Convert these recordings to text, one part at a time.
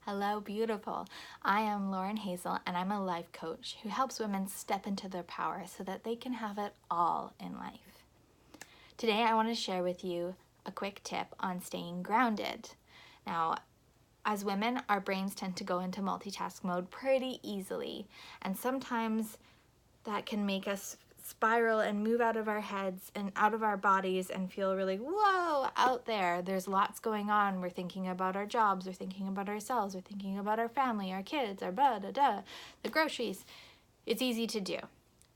Hello, beautiful. I am Lauren Hazel, and I'm a life coach who helps women step into their power so that they can have it all in life. Today, I want to share with you a quick tip on staying grounded. Now, as women, our brains tend to go into multitask mode pretty easily, and sometimes that can make us spiral and move out of our heads and out of our bodies and feel really, whoa, out there. There's lots going on. We're thinking about our jobs, we're thinking about ourselves, we're thinking about our family, our kids, our the groceries. It's easy to do.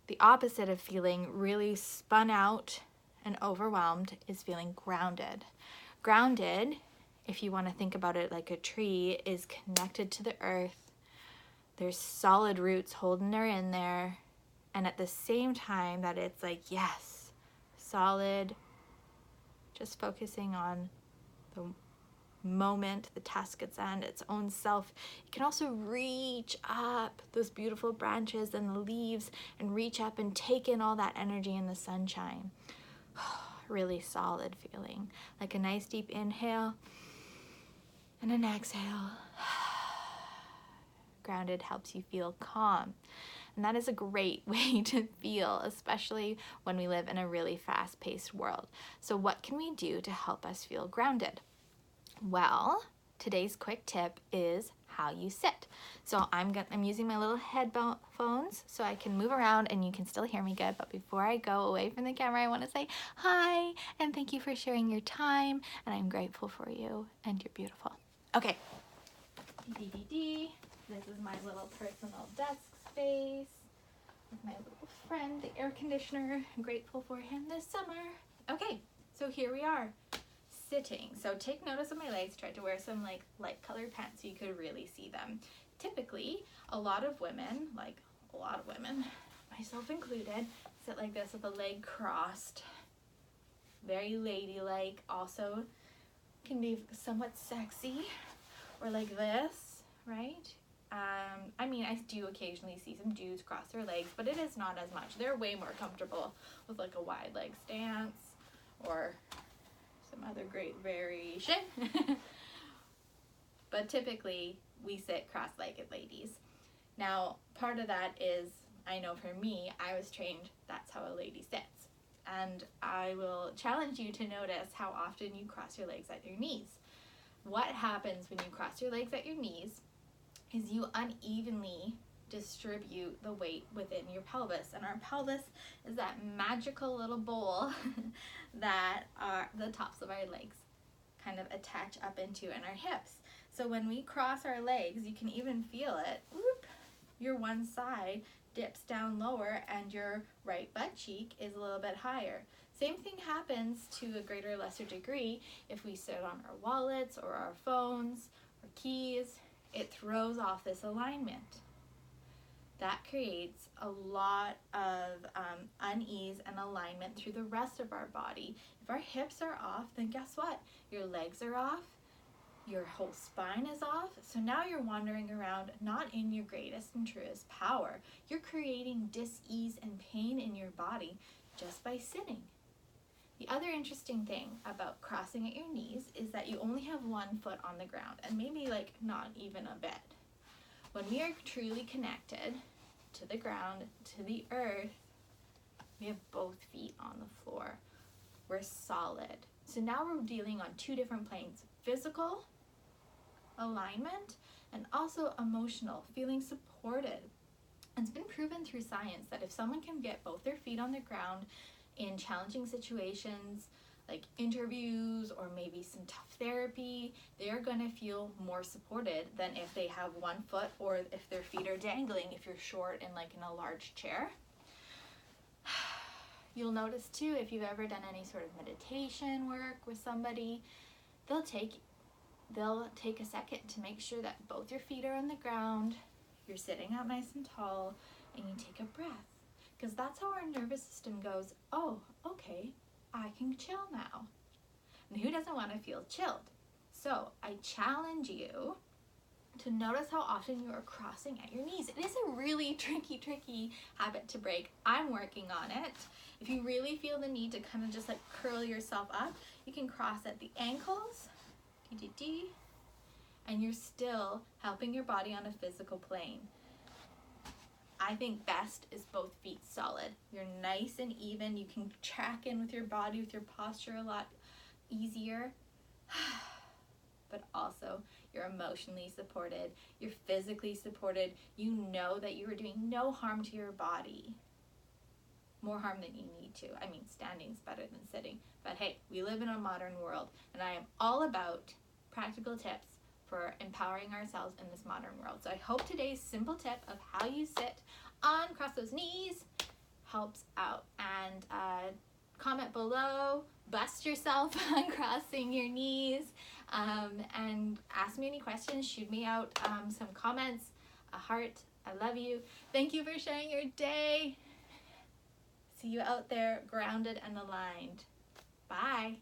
The opposite of feeling really spun out and overwhelmed is feeling grounded. Grounded, if you want to think about it like a tree, is connected to the earth. There's solid roots holding her in there. And at the same time that it's like, yes, solid, just focusing on the moment, the task at hand, its own self. It can also reach up those beautiful branches and the leaves and reach up and take in all that energy in the sunshine. Really solid feeling, like a nice deep inhale and an exhale. Grounded helps you feel calm. And that is a great way to feel, especially when we live in a really fast-paced world. So what can we do to help us feel grounded? Well, today's quick tip is how you sit. So I'm using my little headphones so I can move around and you can still hear me good. But before I go away from the camera, I want to say hi and thank you for sharing your time. And I'm grateful for you and you're beautiful. Okay. This is my little personal desk space with my little friend, the air conditioner. I'm grateful for him this summer. Okay, so here we are, sitting. So take notice of my legs. Tried to wear some like light colored pants so you could really see them. Typically, a lot of women, myself included, sit like this with a leg crossed. Very ladylike. Also can be somewhat sexy, or like this, right? I do occasionally see some dudes cross their legs, but it is not as much. They're way more comfortable with like a wide leg stance or some other great variation. But typically we sit cross-legged, ladies. Now, part of that is, I know for me, I was trained that's how a lady sits. And I will challenge you to notice how often you cross your legs at your knees. What happens when you cross your legs at your knees is you unevenly distribute the weight within your pelvis. And our pelvis is that magical little bowl that the tops of our legs kind of attach up into, and our hips. So when we cross our legs, you can even feel it. Whoop, your one side dips down lower and your right butt cheek is a little bit higher. Same thing happens to a greater or lesser degree if we sit on our wallets or our phones or keys. It throws off this alignment. That creates a lot of unease and alignment through the rest of our body. If our hips are off, then guess what? Your legs are off, your whole spine is off. So now you're wandering around not in your greatest and truest power. You're creating dis-ease and pain in your body just by sitting. The other interesting thing about crossing at your knees is that you only have one foot on the ground, and maybe like not even a bit. When we are truly connected to the ground, to the earth, we have both feet on the floor. We're solid. So now we're dealing on two different planes: physical alignment and also emotional, feeling supported. It's been proven through science that if someone can get both their feet on the ground in challenging situations like interviews or maybe some tough therapy, they're going to feel more supported than if they have one foot or if their feet are dangling if you're short and like in a large chair. You'll notice too, if you've ever done any sort of meditation work with somebody, they'll take a second to make sure that both your feet are on the ground, you're sitting up nice and tall, and you take a breath. Because that's how our nervous system goes, oh, okay, I can chill now. And who doesn't want to feel chilled? So I challenge you to notice how often you are crossing at your knees. It is a really tricky habit to break. I'm working on it. If you really feel the need to kind of just like curl yourself up, you can cross at the ankles, and you're still helping your body on a physical plane. I think best is both feet solid. You're nice and even. You can check in with your body, with your posture a lot easier. But also you're emotionally supported. You're physically supported. You know that you are doing no harm to your body. More harm than you need to. I mean, standing's better than sitting. But hey, we live in a modern world, and I am all about practical tips for empowering ourselves in this modern world. So I hope today's simple tip of how you sit on cross those knees helps out. And comment below, bust yourself on crossing your knees, and ask me any questions. Shoot me out some comments, a heart. I love you. Thank you for sharing your day. See you out there grounded and aligned. Bye.